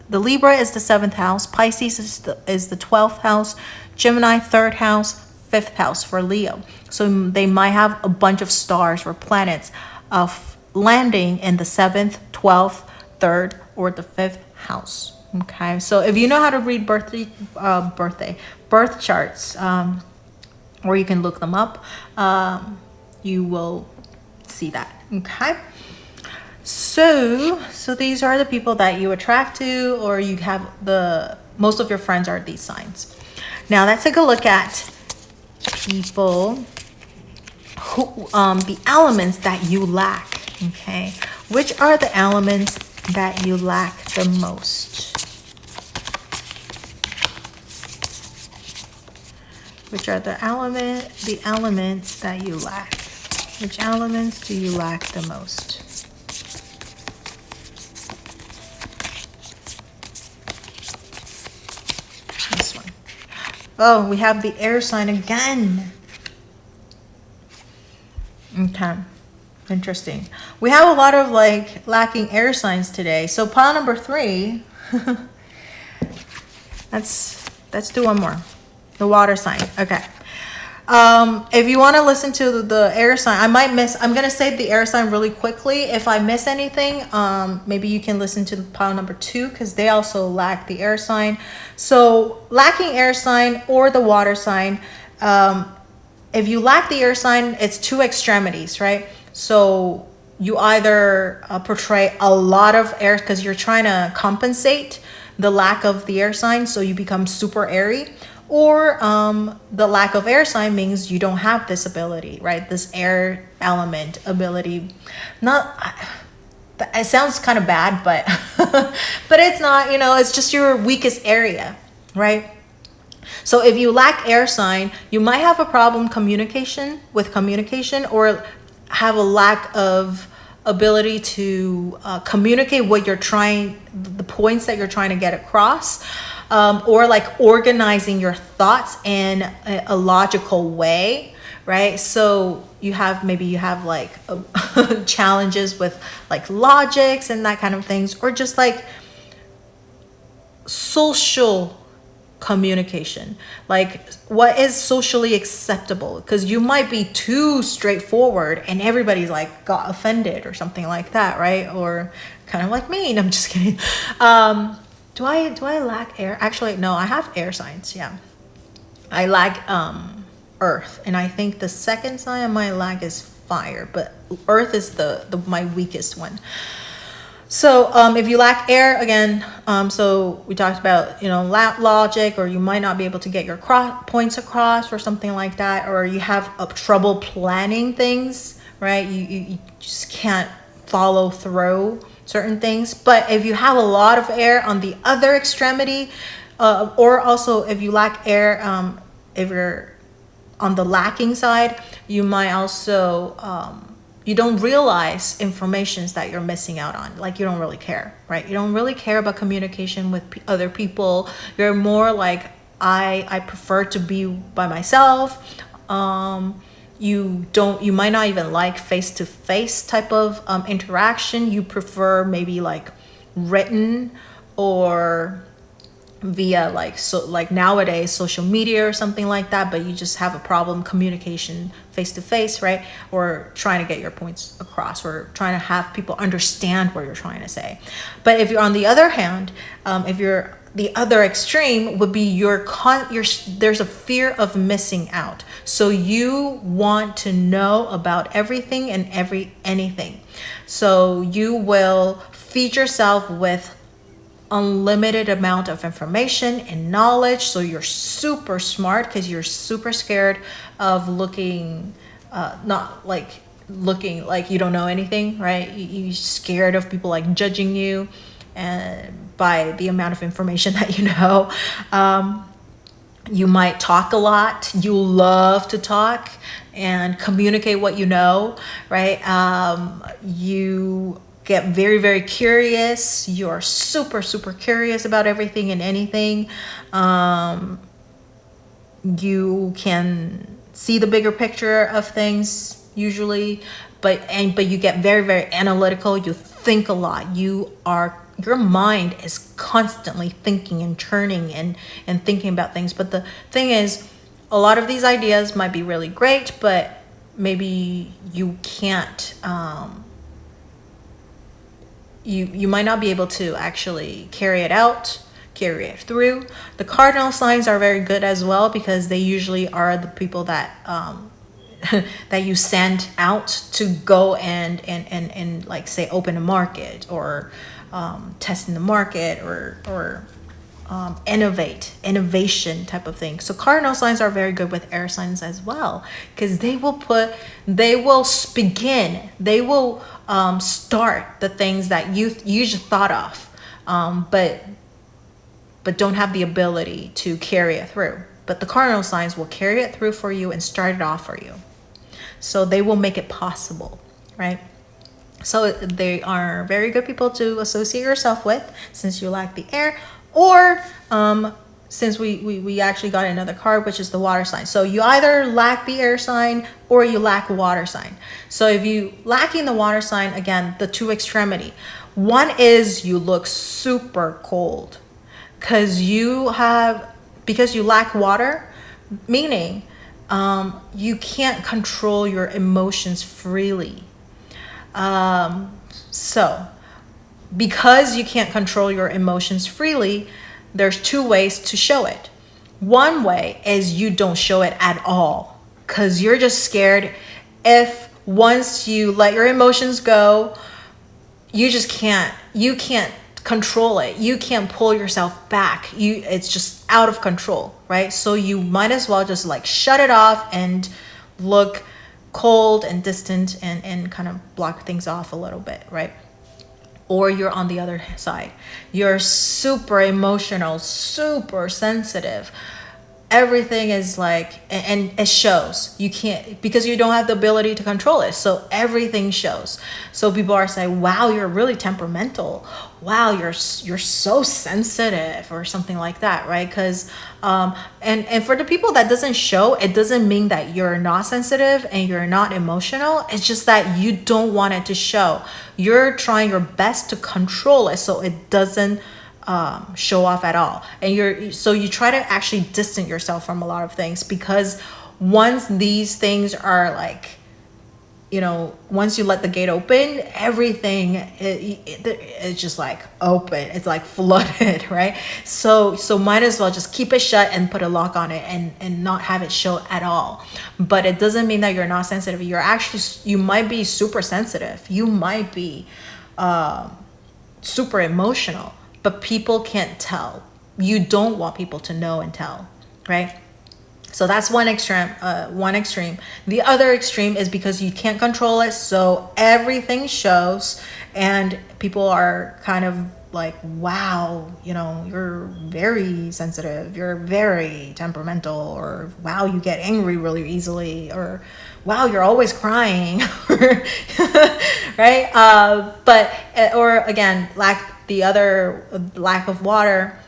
The Libra is the 7th house, Pisces is the 12th house, Gemini 3rd house, 5th house for Leo. So they might have a bunch of stars or planets landing in the 7th, 12th, 3rd, or the 5th house. Okay, so if you know how to read birth charts, or you can look them up, you will see that. Okay, so these are the people that you attract to, or you have most of your friends are these signs. Now let's take a look at people who the elements that you lack. Okay, which are the elements that you lack the most? Which are the elements that you lack? Which elements do you lack the most? This one. Oh, we have the air sign again. Okay, interesting. We have a lot of lacking air signs today. So pile number 3. Let's do one more. The water sign. Okay. If you want to listen to the air sign, I'm gonna say the air sign really quickly. If I miss anything, maybe you can listen to pile number 2, because they also lack the air sign. So lacking air sign or the water sign, if you lack the air sign, it's 2 extremities, right? So you either portray a lot of air because you're trying to compensate the lack of the air sign, so you become super airy, or the lack of air sign means you don't have this ability, right? This air element ability. it sounds kind of bad, but but it's not, it's just your weakest area, right? So if you lack air sign, you might have a problem communication, or have a lack of ability to communicate the points that you're trying to get across, or like organizing your thoughts in a logical way, right? So you have like challenges with like logics and that kind of things, or just like social communication, like what is socially acceptable, because you might be too straightforward and everybody's like got offended or something like that, right? Or kind of like me. I'm just kidding. Do I lack air? Actually, no, I have air signs. Yeah, I lack earth, and I think the second sign I might lack is fire, but earth is my weakest one. So if you lack air, again, so we talked about, logic, or you might not be able to get your points across or something like that, or you have trouble planning things, right? You just can't follow through certain things. But if you have a lot of air on the other extremity, or also if you lack air, if you're on the lacking side, you might also you don't realize informations that you're missing out on. Like, you don't really care, right? You don't really care about communication with other people. You're more like, I prefer to be by myself. You might not even like face-to-face type of interaction. You prefer maybe like written, or via like nowadays social media or something like that, but you just have a problem communication face to face, right? Or trying to get your points across, or trying to have people understand what you're trying to say. But if you're on the other hand, if you're the other extreme, would be there's a fear of missing out. So you want to know about everything and anything. So you will feed yourself with unlimited amount of information and knowledge. So you're super smart because you're super scared of looking like you don't know anything, right? You're scared of people like judging you and by the amount of information that you know. You might talk a lot. You love to talk and communicate what you know, right? You get very, very curious. You're super, super curious about everything and anything. You can see the bigger picture of things usually, but you get very, very analytical. You think a lot. Your mind is constantly thinking and churning and thinking about things. But the thing is, a lot of these ideas might be really great, but maybe you can't, you might not be able to actually carry it through. The cardinal signs are very good as well, because they usually are the people that that you send out to go and like say open a market, or test in the market, or innovation type of thing. So cardinal signs are very good with air signs as well, because they will start the things that you just thought of, but don't have the ability to carry it through. But the cardinal signs will carry it through for you and start it off for you. So they will make it possible, right? So they are very good people to associate yourself with, since you lack the air, or since we actually got another card, which is the water sign. So you either lack the air sign or you lack water sign. So if you lacking the water sign, again, the two extremity. One is you look super cold because you lack water, meaning you can't control your emotions freely. So because you can't control your emotions freely, there's two ways to show it. One way is you don't show it at all, because you're just scared if once you let your emotions go, you can't control it. You can't pull yourself back. It's just out of control, right? So you might as well just like shut it off and look cold and distant and kind of block things off a little bit, right? or you're on the other side. You're super emotional, super sensitive. Everything is like, and it shows. You can't, because you don't have the ability to control it. So everything shows. So people are saying, wow, you're really temperamental. Wow, you're so sensitive, or something like that, right? Because and for the people that doesn't show, it doesn't mean that you're not sensitive and you're not emotional. It's just that you don't want it to show. You're trying your best to control it so it doesn't show off at all. And you try to actually distance yourself from a lot of things, because once these things are like, once you let the gate open, everything it's just like open. It's like flooded, right? So might as well just keep it shut and put a lock on it and not have it show at all. But it doesn't mean that you're not sensitive. You might be super sensitive. You might be super emotional, but people can't tell. You don't want people to know and tell, right? So that's one extreme. The other extreme is because you can't control it, so everything shows, and people are kind of like, wow, you're very sensitive, you're very temperamental, or wow, you get angry really easily, or wow, you're always crying, right? Or again, lack of water.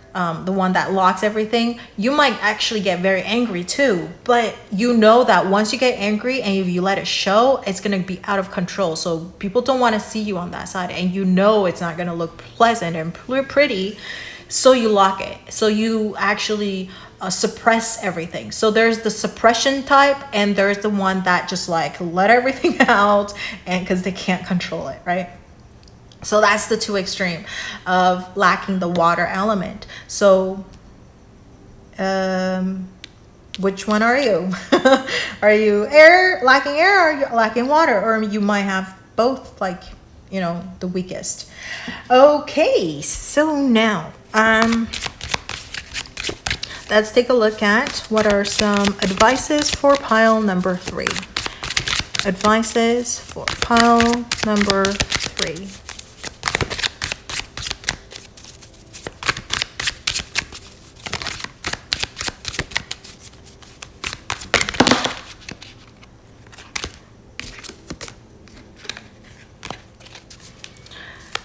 The one that locks everything, you might actually get very angry too, but that once you get angry and if you let it show, it's going to be out of control. So people don't want to see you on that side, and it's not going to look pleasant and pretty, so you lock it. So you actually suppress everything. So there's the suppression type, and there's the one that just like let everything out, and because they can't control it, right? So that's the two extreme of lacking the water element. So which one are you? Are you lacking air, or are you lacking water? Or you might have both, like, the weakest. Okay, so now let's take a look at what are some advices for pile number 3. Advices for pile number 3.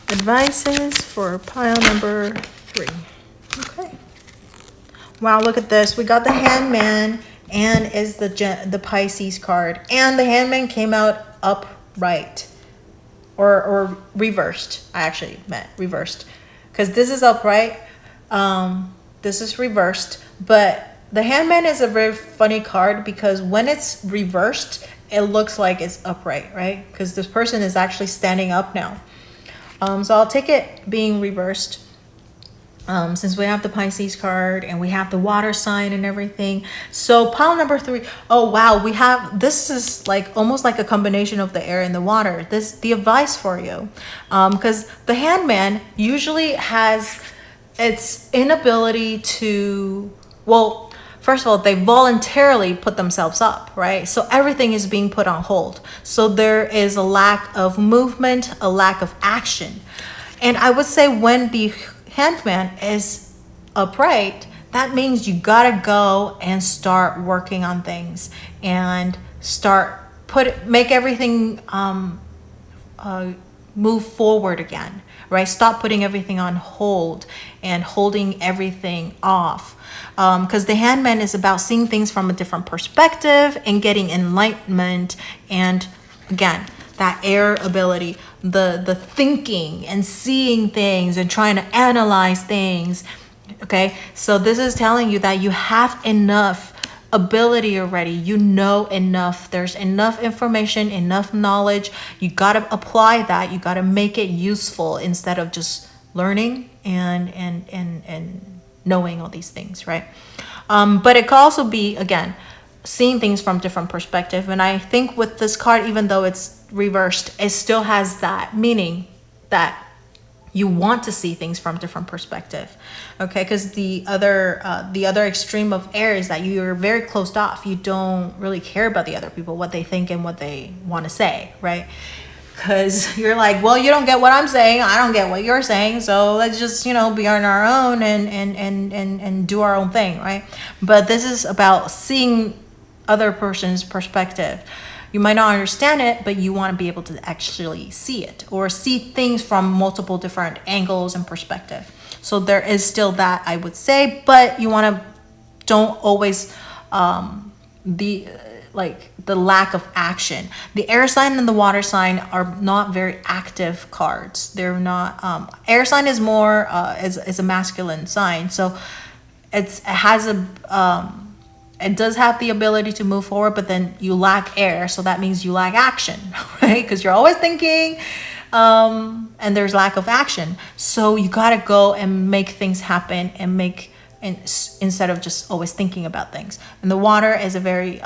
Advices for pile number 3. Okay. Wow, look at this. We got the Hangman, and is the Pisces card, and the Hangman came out upright, or reversed. I actually meant reversed, because this is upright. This is reversed, but the Hangman is a very funny card, because when it's reversed, it looks like it's upright, right? Because this person is actually standing up now. So I'll take it being reversed, since we have the Pisces card and we have the water sign and everything. So pile number 3, oh wow, this is like almost like a combination of the air and the water. The advice for you, because the Hangman usually has its inability to, first of all, they voluntarily put themselves up, right? So everything is being put on hold. So there is a lack of movement, a lack of action. And I would say when the Hangman is upright, that means you gotta go and start working on things and make everything move forward again, right? Stop putting everything on hold and holding everything off. Because the Hangman is about seeing things from a different perspective and getting enlightenment, and again, that air ability, the thinking and seeing things and trying to analyze things. Okay, so this is telling you that you have enough ability already. Enough. There's enough information, enough knowledge. You got to apply that. You got to make it useful instead of just learning and knowing all these things, right? But it could also be, again, seeing things from different perspective. And I think with this card, even though it's reversed, it still has that meaning that you want to see things from different perspective. Okay, because the other extreme of air is that you're very closed off. You don't really care about the other people, what they think and what they want to say, right? because you're like, well, you don't get what I'm saying, I don't get what you're saying, so let's just, you know, be on our own and do our own thing, right? But this is about seeing other person's perspective. You might not understand it, but you want to be able to actually see it, or see things from multiple different angles and perspective. So there is still that, I would say, but you want to don't always the lack of action. The air sign and the water sign are not very active cards. They're not. Air sign is more is a masculine sign, so it does have the ability to move forward, but then you lack air, so that means you lack action, right? Because you're always thinking, and there's lack of action. So you gotta go and make things happen and instead of just always thinking about things. And the water is a very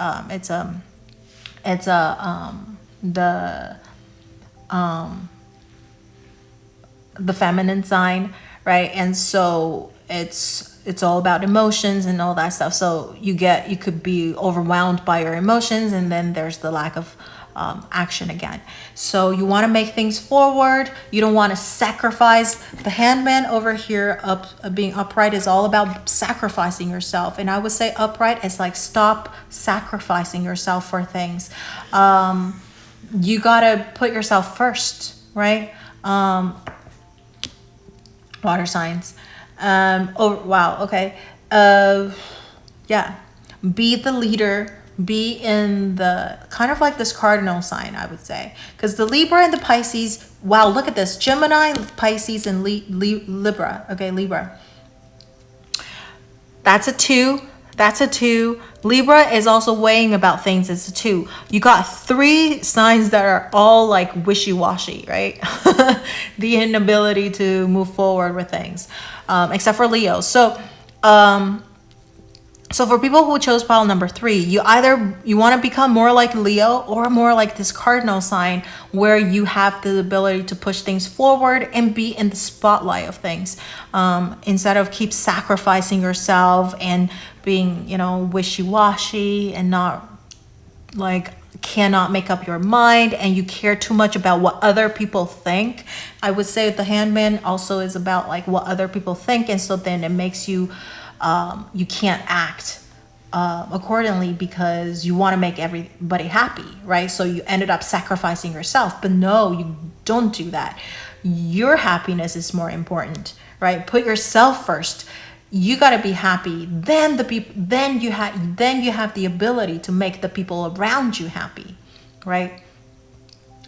the feminine sign, right? And so it's all about emotions and all that stuff. So you could be overwhelmed by your emotions, and then there's the lack of action again. So you want to make things forward. You don't want to sacrifice. The handman over here, being upright, is all about sacrificing yourself. And I would say upright is like, stop sacrificing yourself for things. You gotta put yourself first, right? Water signs. Oh wow, okay. Yeah, be the leader. Be in the kind of like this cardinal sign, I would say, because the Libra and the Pisces, wow, look at this, Gemini, Pisces, and Libra. Okay, Libra, that's a 2. Libra is also weighing about things. It's a 2. You got 3 signs that are all like wishy-washy, right? The inability to move forward with things, except for Leo. So for people who chose pile number 3, you want to become more like Leo or more like this cardinal sign, where you have the ability to push things forward and be in the spotlight of things, instead of keep sacrificing yourself and being, you know, wishy-washy and not like cannot make up your mind, and you care too much about what other people think. I would say the handman also is about like what other people think, and so then it makes you you can't act accordingly because you want to make everybody happy, right? So you ended up sacrificing yourself. But no, you don't do that. Your happiness is more important, right? Put yourself first. You got to be happy. Then you have the ability to make the people around you happy, right?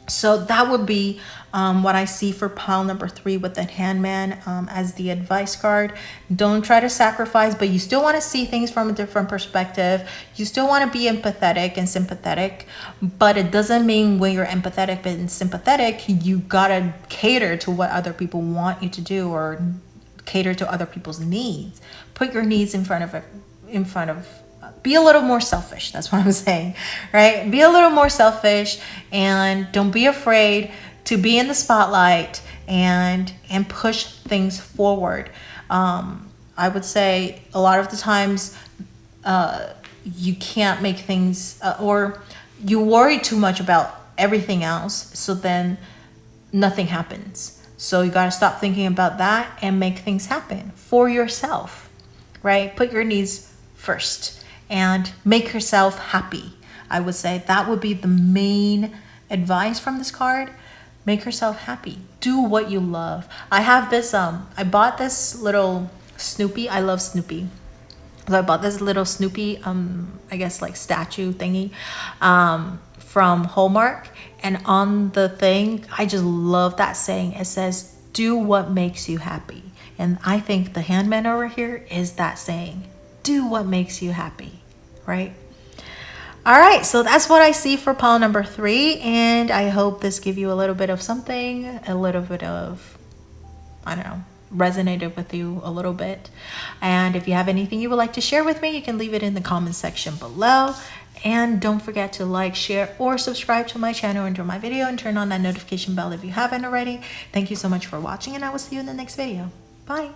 So that would be what I see for pile number 3 with the handman as the advice card. Don't try to sacrifice, but you still want to see things from a different perspective. You still want to be empathetic and sympathetic, but it doesn't mean when you're empathetic and sympathetic, you gotta cater to what other people want you to do or cater to other people's needs. Put your needs in front of be a little more selfish. That's what I'm saying, right? Be a little more selfish, and don't be afraid to be in the spotlight and push things forward. I would say a lot of the times you can't make things or you worry too much about everything else, so then nothing happens. So you got to stop thinking about that and make things happen for yourself, right? Put your needs first and make yourself happy. I would say that would be the main advice from this card. Make yourself happy. Do what you love. I have this, I bought this little Snoopy. I love Snoopy. So I bought this little Snoopy, I guess like statue thingy, from Hallmark. And on the thing, I just love that saying. It says, do what makes you happy. And I think the handman over here is that saying. Do what makes you happy, right? All right, so that's what I see for pile number 3, and I hope this give you a little bit of something, a little bit of, I don't know, resonated with you a little bit. And if you have anything you would like to share with me, you can leave it in the comment section below. And don't forget to like, share, or subscribe to my channel, enjoy my video, and turn on that notification bell if you haven't already. Thank you so much for watching, and I will see you in the next video. Bye.